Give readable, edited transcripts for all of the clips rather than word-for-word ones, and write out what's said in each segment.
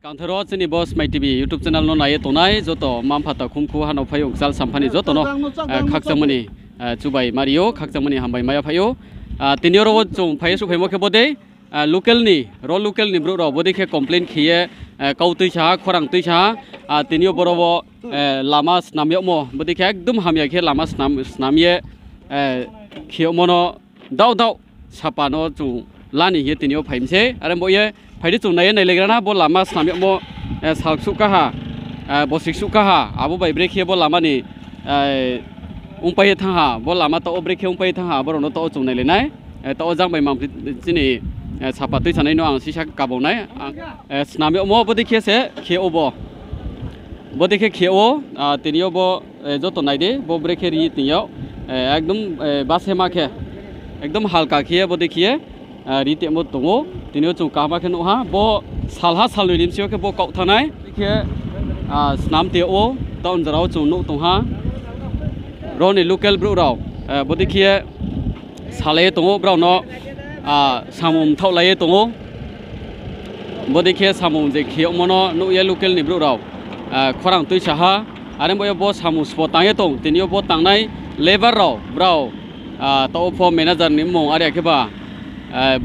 कांथरो चनि बस माइ TV YouTube channel no नाये तोनाय जतो मामफाता खुमखु हानाव फायो जाल सामफानि जतो नो खाकजामनि चुबाय मारियो खाकजामनि हामबाय माया फायो तिनिरो जों फायो सुफायमो के बदे लोकेलनि ब्रु रो बदेखे कमप्लेन खिये काउतैसा खरां तैसा तिनियो बरबो लामा स्नामियमो बदेखे एकदम हामिया के लामा स्नामिये खियमनो दाव दाव सापानो जों लानि हे तिनियो फाइमसे आरो बये फाइदि चुनाय नायलेग्राना बो लामा स्नामियमो सालसुकाहा बसिकसुकाहा आबो बाय ब्रेखे बो लामानि उमपाय थाहा बो लामा तो ब्रेखे उमपाय थाहा बरनो तो चुनायलेनाय तो जांबाय मामफ्रि दिनै सापा तैसानाय नो आं सिसा गाबावनाय स्नामियमो बदेखेसे खेओबो बदेखे खेओ तिनियोबो जतो नायदे बो ब्रेखे रि तिनियो एकदम बासेमाखे एकदम हालका खिये बदेखे रीते मो दंगो तिनियो जों कामाखे नहा बो सालहा सालनि निमसियो के बो काउथानाय के स्नाम तेओ टाउन जराव जों नो तंहा रोनि लोकेल ब्रु राव बदेखे साले दंगो ब्रावनो सामुम थावलाये दंगो बदेखे सामुम जे खियमनो नो ये लोकेल नि ब्रु राव खरां तैसाहा आरो बयो बो सामु स्पट तांगे दं तिनियो बो तांनाय लेबार राव ब्राव तो फो मैनेजर नि मो आरे केबा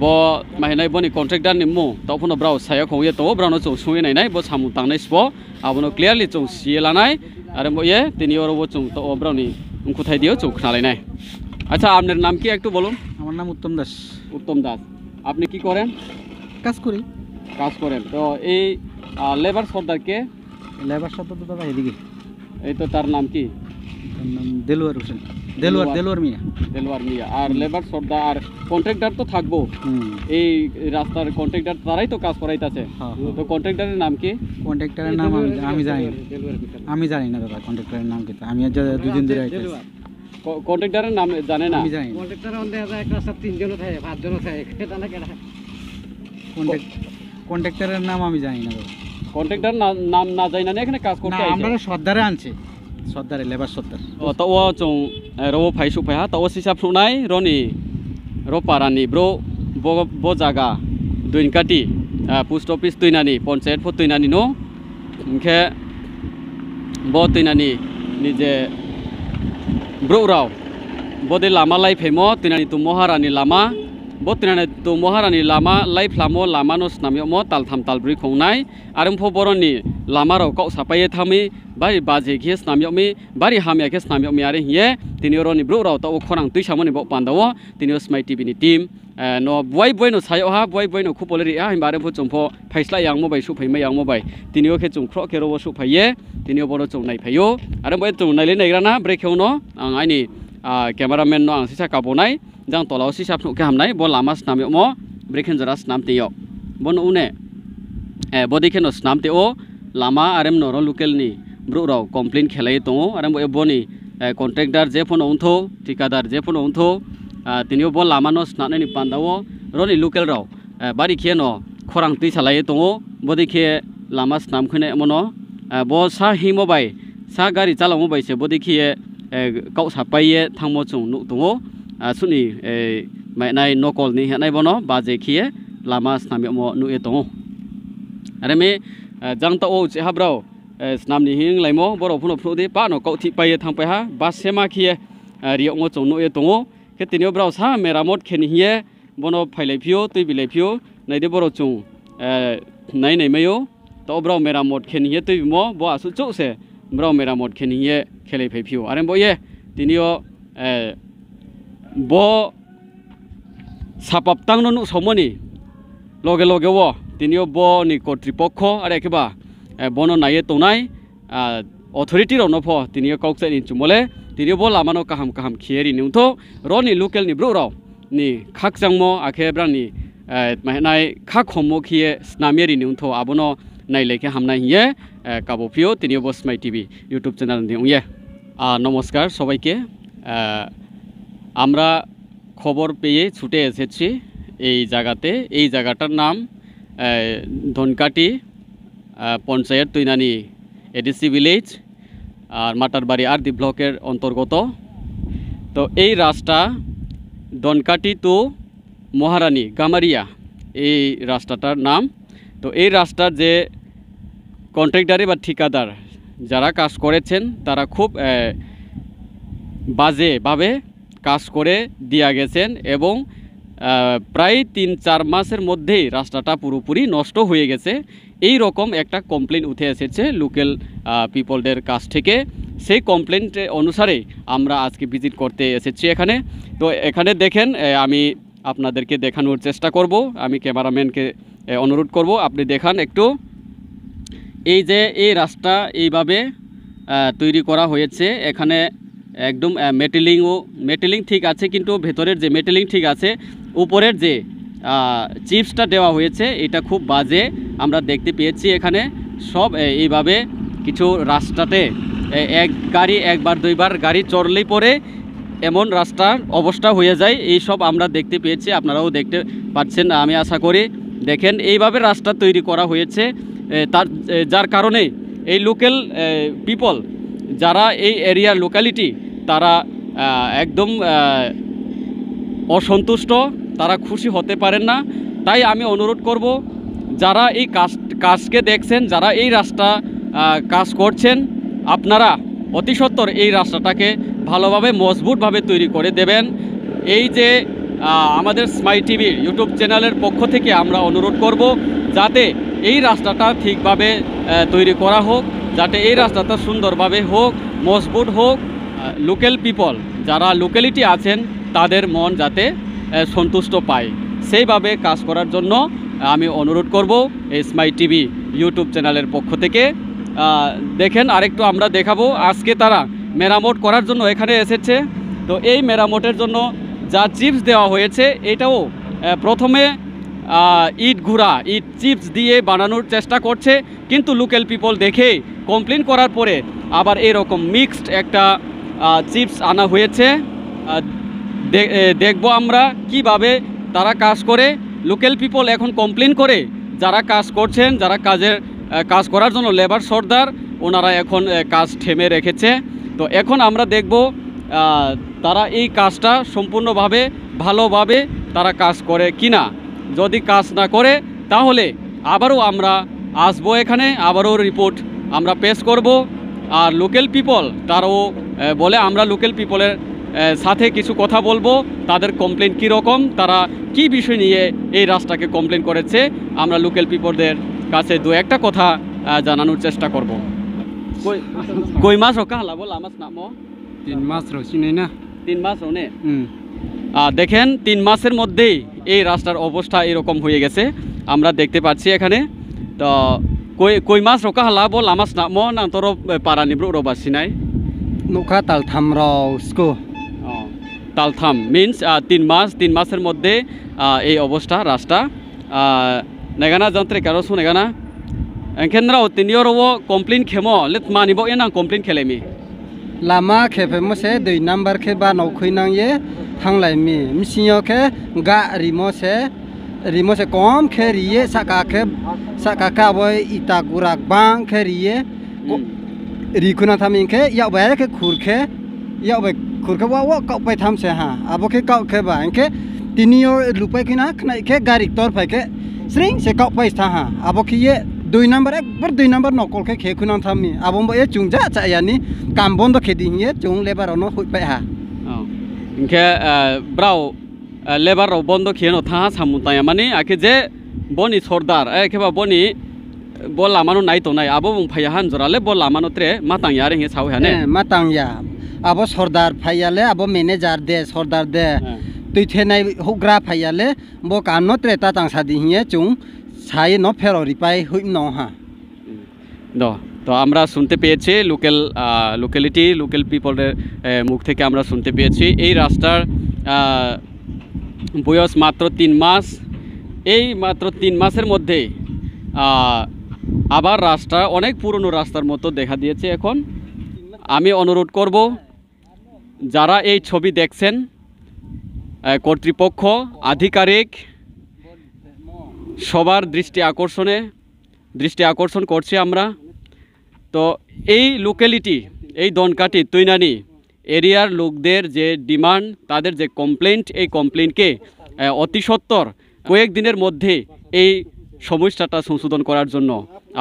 बो माहिनाय बनि कन्ट्रेक्टर नि मो तो फनो ब्राव साया खौये तो ब्रावनो जों सुय नायनाय बो सामु तांनाय स्पो आबनो क्लियरलि जों सिये लानाय आरो बये तिनियो रो जों तो ब्रावनि उनकुथाय दियो जों खालायनाय। अच्छा आपनार नाम কি একটু বলুন? আমার নাম উত্তম দাস। উত্তম দাস, আপনি কি করেন? কাজ করি। কাজ করেন, তো এই লেবার সর্দার কে? লেবার সর্দার তো দাদা এদিকে। এই তো তার নাম কি? তার নাম দেলোয়ার হোসেন। দেলোয়ার মিয়া। দেলোয়ার মিয়া। আর লেবার সর্দার আর কন্ট্রাক্টর তো থাকবো। এই রাস্তার কন্ট্রাক্টর তারাই তো কাজ করাইতাছে। তো কন্ট্রাক্টরের নাম কি? কন্ট্রাক্টরের নাম আমি জানি না। আমি জানি না দাদা কন্ট্রাক্টরের নাম কি। আমি আজ দুদিন ধরে আইতাছি। কন্ট্রাক্টরের নাম জানে না? আমি জানি না। কন্ট্রাক্টর অন্ধে আছে একটা সব তিনজন থাকে, পাঁচজন থাকে, এটা না কেন? কন্ট্রাক্টরের নাম আমি জানি না দাদা। কন্ট্রাক্টর নাম না জানি না এখানে কাজ করতে আইছে। আমরা সর্দারে আনছে। সর্দারে লেবার সর্দার। তো ও जों रो फाइसु फाया तो सिसा फुनाय रोनि रो पारानि ब्रो बो जागा दुइनकाटी पोस्ट ऑफिस तुइनानि पंचायत फो तुइनानि नो इनखे बो तुइनानि निजे ब्रो राव बदे लामा लाई फेमो तुइनानि तु महारानि लामा बो तुइनानि तु महारानि लामा लाई फ्लामो लामा नो स्नामियमो तालथाम तालब्रै खोंनाय आरो फो बरनि लामा राव काउ सापाये थामि बारि बाजे के स्नामियमि बारि हामिया के स्नामियमि आरो हिये तिनियो रोनि ब्रु राव तो खरां तैसामनि बो पान्दावो तिनियो स्माइ टिभि नि टीम नो बय नो सायो हा बय नो खुपलरि आ हिमारे फो जोंफो फाइस्ला यांगमो बाय सुफैमा यांगमो बाय तिनियो के जों ख्र केरो सुफाये तिनियो बरो जों नायफायो आरो बय जों नायले नायग्राना ब्रेखेवनो आं आइनि क्यामेरामेन नो आं सिसा काबोनाय जां तलाव सिसा फुके हामनाय बो लामा स्नामियमो ब्रेखेन जरा स्नाम तेयो बन उने बदेखेनो स्नाम तेओ लामा आरेम नो लोकेल नि ब्रु राव कमप्लेन खेलाय दङ आरो बनि कन्ट्रेक्टर जे फन उन्थो ठिकादार जे फन उन्थो तिनियो बो लामा न स्नानायनि पान्दावो रोनि लोकेल राव बारि खेनो खरां तै सालाय दङ बदेखे लामा स्नाम खने मनो बो सा हिमो बाय सा गारि चालावो बायसे बदेखे काउ सापाये थांमो जों नु दङ सुनि मायनाय नकल नि हेनाय बनो बाजे खिये लामा स्नामियमो नुए दङ आरो मे जांता ओ जे हाब्राव स्नामनि हिं लाइमो बर' फुनो फ्रुदे पानो काउथि पाये थांपायहा बासेमा खिये रियमो चंनो ए दङो के तिनियो ब्राव सा मेरामत खेनि हिये बनो फाइलायफियो तै बिलायफियो नायदे बर' चुं नायनायमायो तो ब्राव मेरामत खेनि हिये तै बिमो बो आसु चौसे ब्राव मेरामत खेनि हिये खेलायफायफियो आरो बये तिनियो बो सापाप तांनो नु समनि लगे लगे वो तिनियो बो नि कर्तृपक्ष आरो एकेबा बनो नाये तोनाय अथॉरिटी रनो फो तिनियो काउक्साइनि चुमले तिनियो बो लामानो काहाम काहाम खियेरि निउथो रोनि लोकेल नि ब्रु राव नि खाकजांमो आखेब्रानि माहनाय खाखमो खिये स्नामेरि निउथो आबनो नायलेके हामनाय हिये काबोफियो तिनियो बो स्माइ टिभि यूट्यूब चैनल दिउये नमस्कार सबाइके আমরা খবর পেয়ে ছুটে এসেছি এই জায়গাতে এই জায়গাটার নাম ধনকাটি পঞ্চায়েত তুইনানি এডিসি ভিলেজ আর মাটারবাড়ি আর দি ব্লকের অন্তর্গত তো এই রাস্তা ধনকাটি টু মহারানী গামারিয়া এই রাস্তাটার নাম তো এই রাস্তার যে কন্ট্রাক্টরি বা ঠিকাদার যারা কাজ করেছেন তারা খুব বাজেভাবে কাজ করে দিয়া গেছেন এবং প্রায় ৩-৪ মাসের মধ্যেই রাস্তাটা পুরোপুরি নষ্ট হয়ে গেছে। এই রকম একটা কমপ্লেন উঠে এসেছে লোকাল পিপলদের কাছ থেকে। সেই কমপ্লেন অনুসারে আমরা আজকে ভিজিট করতে এসেছি এখানে। তো এখানে দেখেন আমি আপনাদেরকে দেখানোর চেষ্টা করব, আমি ক্যামেরাম্যানকে অনুরোধ করব আপনি দেখান একটু। এই যে এই রাস্তা এইভাবে তৈরি করা হয়েছে, এখানে একদম মেটেলিং ঠিক আছে, কিন্তু ভেতরের যে মেটেলিং ঠিক আছে, উপরের যে চিপসটা দেওয়া হয়েছে এটা খুব বাজে আমরা দেখতে পেয়েছি। এখানে সব এইভাবে কিছু রাস্তাতে এক গাড়ি একবার দুইবার গাড়ি চড়লেই পরে এমন রাস্তার অবস্থা হয়ে যায়, এই সব আমরা দেখতে পেয়েছি, আপনারাও দেখতে পাচ্ছেন আমি আশা করি। দেখেন এইভাবে রাস্তা তৈরি করা হয়েছে, যার কারণে এই লোকাল পিপল যারা এই এরিয়ার লোকালিটি তারা একদম অসন্তুষ্ট, তারা খুশি হতে পারেন না। তাই আমি অনুরোধ করব যারা এই কাজকে দেখছেন, যারা এই রাস্তা কাজ করছেন, আপনারা অতি সত্বর এই রাস্তাটাকে ভালোভাবে মজবুতভাবে তৈরি করে দেবেন। এই যে আমাদের স্মাইল টিভির ইউটিউব চ্যানেলের পক্ষ থেকে আমরা অনুরোধ করব যাতে এই রাস্তাটা ঠিকভাবে তৈরি করা হোক, যাতে এই রাস্তাটা সুন্দরভাবে হোক, মজবুত হোক। লোকাল পিপল যারা লোকালিটি আছেন তাদের মন যাতে সন্তুষ্ট পায়, সেইভাবে কাজ করার জন্য আমি অনুরোধ করব এই স্মাইল টিভি ইউটিউব চ্যানেলের পক্ষ থেকে। দেখেন আরেকটু আমরা দেখাবো, আজকে তারা মেরামত করার জন্য এখানে এসেছে। তো এই মেরামতের জন্য যা চিপস দেওয়া হয়েছে এটাও প্রথমে ইট চিপস দিয়ে বানানোর চেষ্টা করছে, কিন্তু লোকাল পিপল দেখে কমপ্লেন করার পরে আবার এরকম মিক্সড একটা চিপস আনা হয়েছে। দেখব আমরা কিভাবে তারা কাজ করে। লোকাল পিপল এখন কমপ্লেন করে যারা কাজ করছেন, যারা কাজ করার জন্য লেবার সর্দার, ওনারা এখন কাজ থেমে রেখেছে। তো এখন আমরা দেখব তারা এই কাজটা সম্পূর্ণভাবে ভালোভাবে তারা কাজ করে কিনা। যদি কাজ না করে তাহলে আবারও আমরা আসবো এখানে, আবারও রিপোর্ট আমরা পেশ করব। আর লোকাল পিপল তারাও বলে আমরা লোকাল পিপলের সাথে কিছু কথা বলবো, তাদের কমপ্লেন কীরকম, তারা কি বিষয় নিয়ে এই রাস্তাকে কমপ্লেন করেছে, আমরা লোকাল পিপলদের কাছে দু একটা কথা জানানোর চেষ্টা করব। কই মাস হোক হালা বল আমার নাম 3 মাস রয়েছে না, 3 মাস হনে। দেখেন 3 মাসের মধ্যেই এই রাস্তার অবস্থা এরকম হয়ে গেছে আমরা দেখতে পাচ্ছি এখানে। তো কই মাস রোকা হালা বল আমার নাম না তোর পারানি রবাসি নাই নৌকা তালথাম রাউসকো তালথাম মিন্স 3 মাসের মধ্যে এই অবস্থা রাস্তা নেগানা যন্ত্রে কারো শুনেগানা এনকেন্দ্রাও তিনিও কমপ্লেন খেমো লেট মানিব এনা কমপ্লেন খেলেমি লামা খেপে মসে 2 নাম্বার খে বা নৌখৈনাংয়ে থাংলাইমি মিসিও খে গা রিমোসে কম খে রিয়ে সাকা বয় ইটা গুরাক বাং খে রিয়ে রিকুনা থামিंखे यावबाय के खुरखे वा कपै थामसे हा आबो के कखे बा इनके तिनियो लुपै किना खनाइखे गारि तोर फाइके स्रिं से कपै था हा आबो के ये 2 नंबर एकबार 2 नंबर नकल के खेखुना थामि आबो बे चुंजा चायानि काम बन्द खेदिंगे चुं लेबारनो हुइबाय हा इनके ब्राउ लेबार बन्द खेनो था सामुताया माने आके जे बनि सरदार एखेबा बनि बल लामानो नाय तो नाय आबो बुंफाया हान जराले बल लामानो त्रे मातां यारे हे साव हाने मातां या आबो सरदार फायाले आबो मैनेजर दे सरदार दे तुइथे नाय होग्रा फायाले बो कानो त्रे ता तां सादि हिए चुं साय न फेरो रिपाय हुइ न हा তো আমরা শুনতে পেয়েছি লোকাল পিপলের মুখ থেকে আমরা শুনতে পেয়েছি এই রাস্তার বয়স মাত্র 3 মাস। এই মাত্র 3 মাসের মধ্যে আবার রাস্তা অনেক পুরনো রাস্তার মতো দেখা দিয়েছে। এখন আমি অনুরোধ করব যারা এই ছবি দেখছেন কর্তৃপক্ষ আধিকারিক সবার দৃষ্টি আকর্ষণ করছি আমরা। তো এই লোকালিটি এই দনকাটি তৈনানি এরিয়ার লোকদের যে ডিমান্ড, তাদের যে কমপ্লেন্ট, এই কমপ্লেন্টকে অতি সত্বর কয়েকদিনের মধ্যে এই সমস্যাটা সংশোধন করার জন্য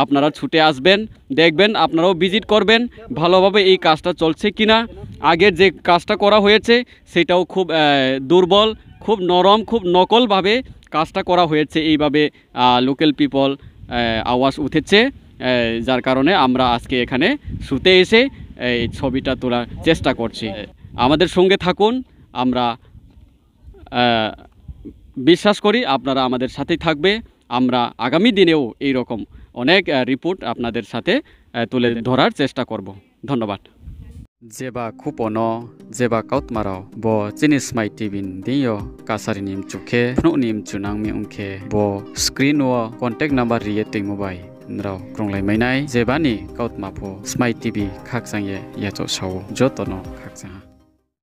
আপনারা ছুটে আসবেন, দেখবেন, আপনারাও ভিজিট করবেন ভালোভাবে এই কাজটা চলছে কিনা। আগের যে কাজটা করা হয়েছে সেটাও খুব দুর্বল, খুব নরম, খুব নকলভাবে কাজটা করা হয়েছে। এইভাবে লোকাল পিপল আওয়াজ উঠেছে, যার কারণে আমরা আজকে এখানে শুতে এসে এই ছবিটা তোলার চেষ্টা করছি। আমাদের সঙ্গে থাকুন, আমরা বিশ্বাস করি আপনারা আমাদের সাথেই থাকবে। আমরা আগামী দিনেও এই রকম অনেক রিপোর্ট আপনাদের সাথে তুলে ধরার চেষ্টা করব। ধন্যবাদ। जेबा खुपनो जेबा काउतमाराव बो जिनिस माइ टिबिन दियो कासारि निम चुखे नु निम चुनांग मी उनखे बो स्क्रीन व कॉन्टेक्ट नंबर रिये टिंग मोबाइल नराव क्रोंलाइ मैनाय जेबानि काउतमाफो स्माइट टिभि खाकजांये याचो साव जतनो खाकजा।